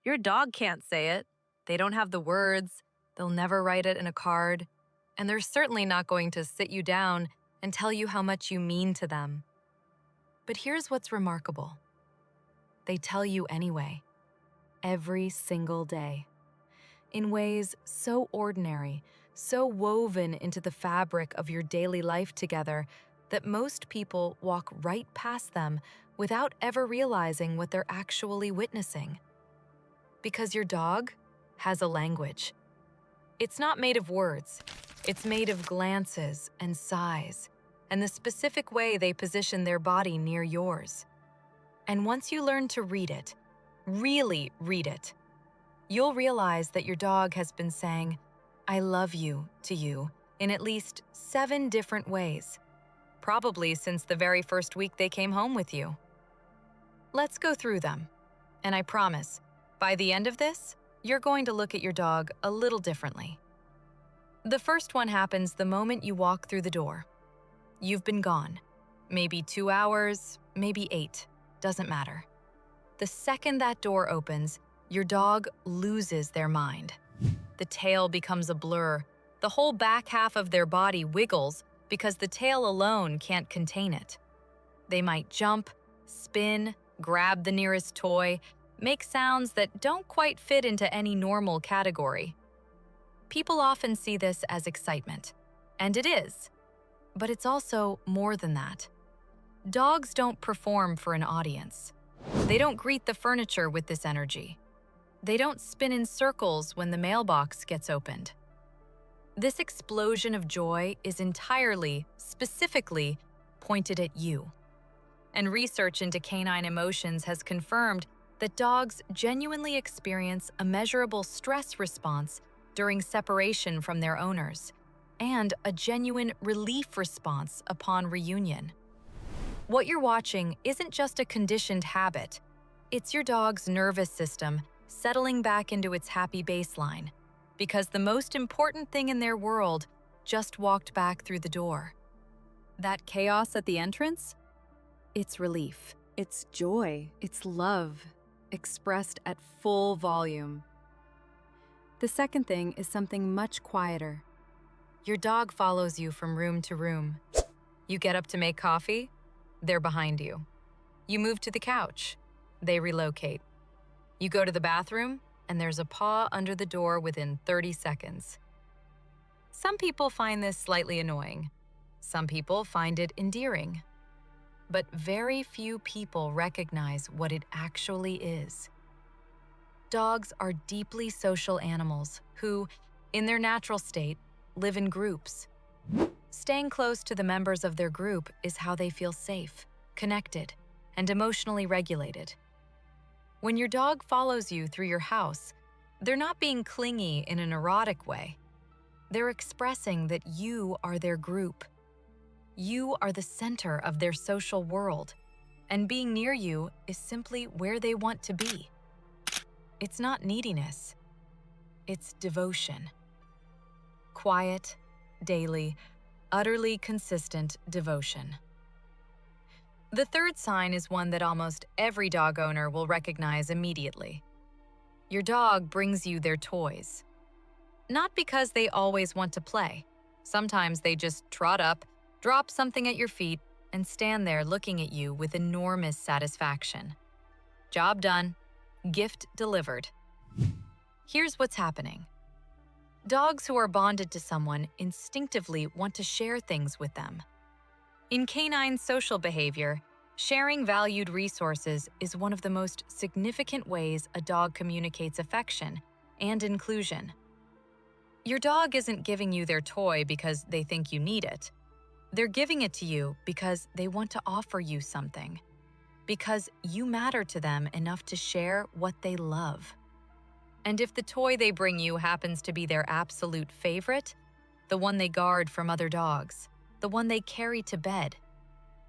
Your dog can't say it. They don't have the words, they'll never write it in a card, and they're certainly not going to sit you down and tell you how much you mean to them. But here's what's remarkable. They tell you anyway, every single day, in ways so ordinary, so woven into the fabric of your daily life together that most people walk right past them without ever realizing what they're actually witnessing. Because your dog has a language. It's not made of words. It's made of glances and sighs, and the specific way they position their body near yours. And once you learn to read it, really read it, you'll realize that your dog has been saying, "I love you" to you in at least 7 different ways, probably since the very first week they came home with you. Let's go through them, and I promise, by the end of this, you're going to look at your dog a little differently. The first one happens the moment you walk through the door. You've been gone. Maybe 2 hours, maybe 8, doesn't matter. The second that door opens, your dog loses their mind. The tail becomes a blur. The whole back half of their body wiggles because the tail alone can't contain it. They might jump, spin, grab the nearest toy, make sounds that don't quite fit into any normal category. People often see this as excitement, and it is, but it's also more than that. Dogs don't perform for an audience. They don't greet the furniture with this energy. They don't spin in circles when the mailbox gets opened. This explosion of joy is entirely, specifically, pointed at you. And research into canine emotions has confirmed that dogs genuinely experience a measurable stress response during separation from their owners, and a genuine relief response upon reunion. What you're watching isn't just a conditioned habit, it's your dog's nervous system settling back into its happy baseline, because the most important thing in their world just walked back through the door. That chaos at the entrance? It's relief. It's joy. It's love, expressed at full volume. The second thing is something much quieter. Your dog follows you from room to room. You get up to make coffee, they're behind you. You move to the couch, they relocate. You go to the bathroom, and there's a paw under the door within 30 seconds. Some people find this slightly annoying. Some people find it endearing. But very few people recognize what it actually is. Dogs are deeply social animals who, in their natural state, live in groups. Staying close to the members of their group is how they feel safe, connected, and emotionally regulated. When your dog follows you through your house, they're not being clingy in an erotic way. They're expressing that you are their group. You are the center of their social world, and being near you is simply where they want to be. It's not neediness. It's devotion. Quiet, daily, utterly consistent devotion. The third sign is one that almost every dog owner will recognize immediately. Your dog brings you their toys. Not because they always want to play. Sometimes they just trot up, drop something at your feet, and stand there looking at you with enormous satisfaction. Job done. Gift delivered. Here's what's happening. Dogs who are bonded to someone instinctively want to share things with them. In canine social behavior, sharing valued resources is one of the most significant ways a dog communicates affection and inclusion. Your dog isn't giving you their toy because they think you need it. They're giving it to you because they want to offer you something, because you matter to them enough to share what they love. And if the toy they bring you happens to be their absolute favorite, the one they guard from other dogs, the one they carry to bed,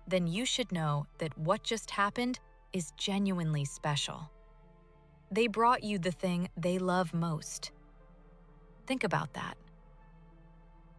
then you should know that what just happened is genuinely special. They brought you the thing they love most. Think about that.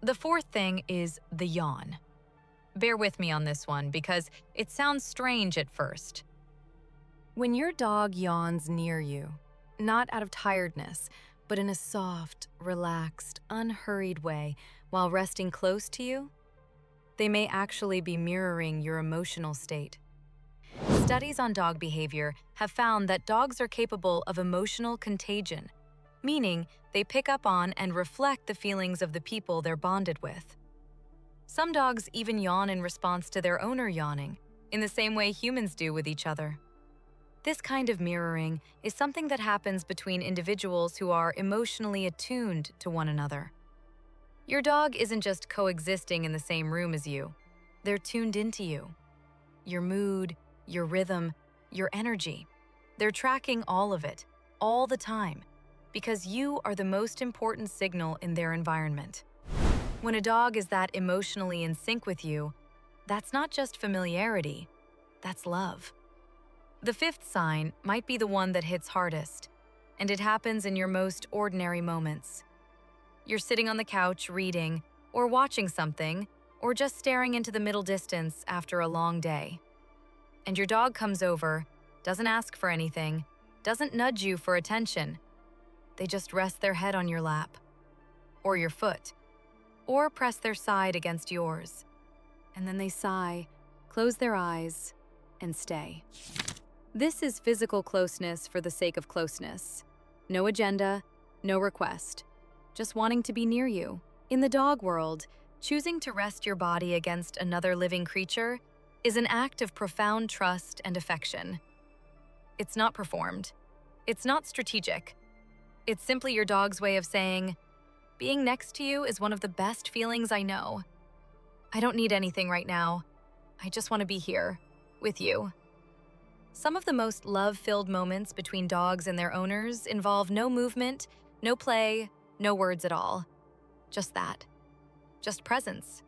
The fourth thing is the yawn. Bear with me on this one because it sounds strange at first. When your dog yawns near you, not out of tiredness, but in a soft, relaxed, unhurried way while resting close to you, they may actually be mirroring your emotional state. Studies on dog behavior have found that dogs are capable of emotional contagion, meaning they pick up on and reflect the feelings of the people they're bonded with. Some dogs even yawn in response to their owner yawning, in the same way humans do with each other. This kind of mirroring is something that happens between individuals who are emotionally attuned to one another. Your dog isn't just coexisting in the same room as you. They're tuned into you. Your mood, your rhythm, your energy. They're tracking all of it, all the time, because you are the most important signal in their environment. When a dog is that emotionally in sync with you, that's not just familiarity, that's love. The fifth sign might be the one that hits hardest, and it happens in your most ordinary moments. You're sitting on the couch reading, or watching something, or just staring into the middle distance after a long day. And your dog comes over, doesn't ask for anything, doesn't nudge you for attention. They just rest their head on your lap, or your foot, or press their side against yours. And then they sigh, close their eyes, and stay. This is physical closeness for the sake of closeness. No agenda, no request, just wanting to be near you. In the dog world, choosing to rest your body against another living creature is an act of profound trust and affection. It's not performed. It's not strategic. It's simply your dog's way of saying, being next to you is one of the best feelings I know. I don't need anything right now. I just want to be here, with you. Some of the most love-filled moments between dogs and their owners involve no movement, no play, no words at all. Just that. Just presence.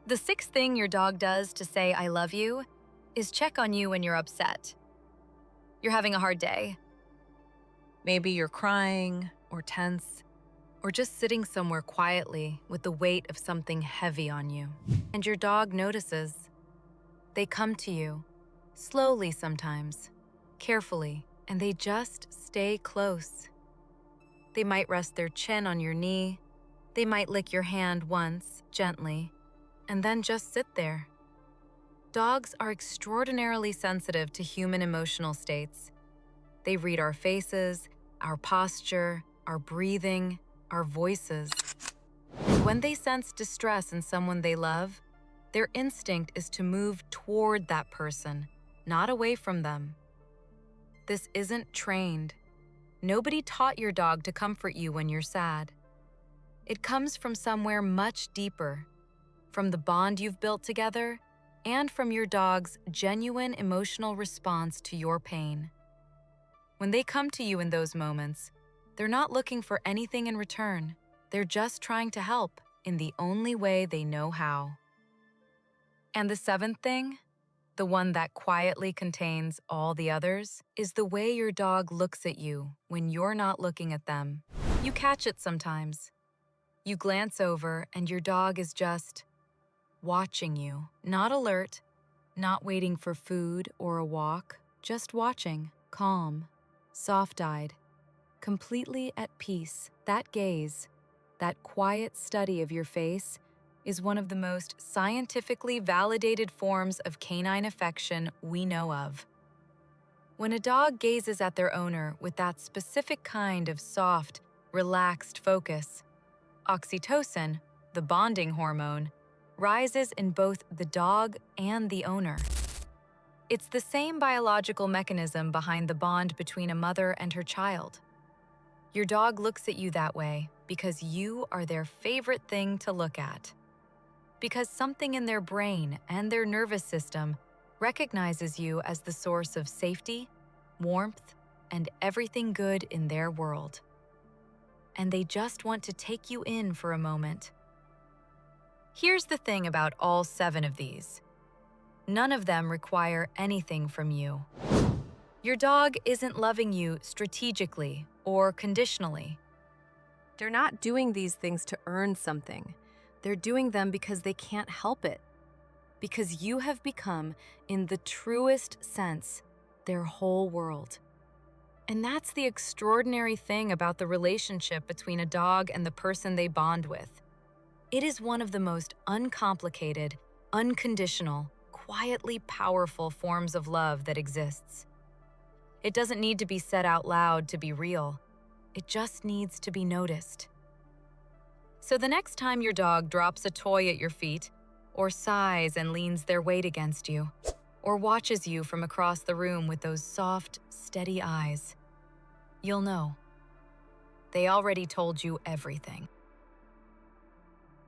The sixth thing your dog does to say I love you is check on you when you're upset. You're having a hard day. Maybe you're crying or tense, or just sitting somewhere quietly with the weight of something heavy on you. And your dog notices. They come to you. Slowly sometimes, carefully, and they just stay close. They might rest their chin on your knee, they might lick your hand once, gently, and then just sit there. Dogs are extraordinarily sensitive to human emotional states. They read our faces, our posture, our breathing, our voices. And when they sense distress in someone they love, their instinct is to move toward that person, not away from them. This isn't trained. Nobody taught your dog to comfort you when you're sad. It comes from somewhere much deeper, from the bond you've built together, and from your dog's genuine emotional response to your pain. When they come to you in those moments, they're not looking for anything in return. They're just trying to help in the only way they know how. And the seventh thing, the one that quietly contains all the others, is the way your dog looks at you when you're not looking at them. You catch it sometimes. You glance over and your dog is just watching you, not alert, not waiting for food or a walk, just watching, calm, soft-eyed, completely at peace. That gaze, that quiet study of your face, is one of the most scientifically validated forms of canine affection we know of. When a dog gazes at their owner with that specific kind of soft, relaxed focus, oxytocin, the bonding hormone, rises in both the dog and the owner. It's the same biological mechanism behind the bond between a mother and her child. Your dog looks at you that way because you are their favorite thing to look at. Because something in their brain and their nervous system recognizes you as the source of safety, warmth, and everything good in their world. And they just want to take you in for a moment. Here's the thing about all 7 of these. None of them require anything from you. Your dog isn't loving you strategically or conditionally. They're not doing these things to earn something. They're doing them because they can't help it. Because you have become, in the truest sense, their whole world. And that's the extraordinary thing about the relationship between a dog and the person they bond with. It is one of the most uncomplicated, unconditional, quietly powerful forms of love that exists. It doesn't need to be said out loud to be real. It just needs to be noticed. So the next time your dog drops a toy at your feet, or sighs and leans their weight against you, or watches you from across the room with those soft, steady eyes, you'll know. They already told you everything.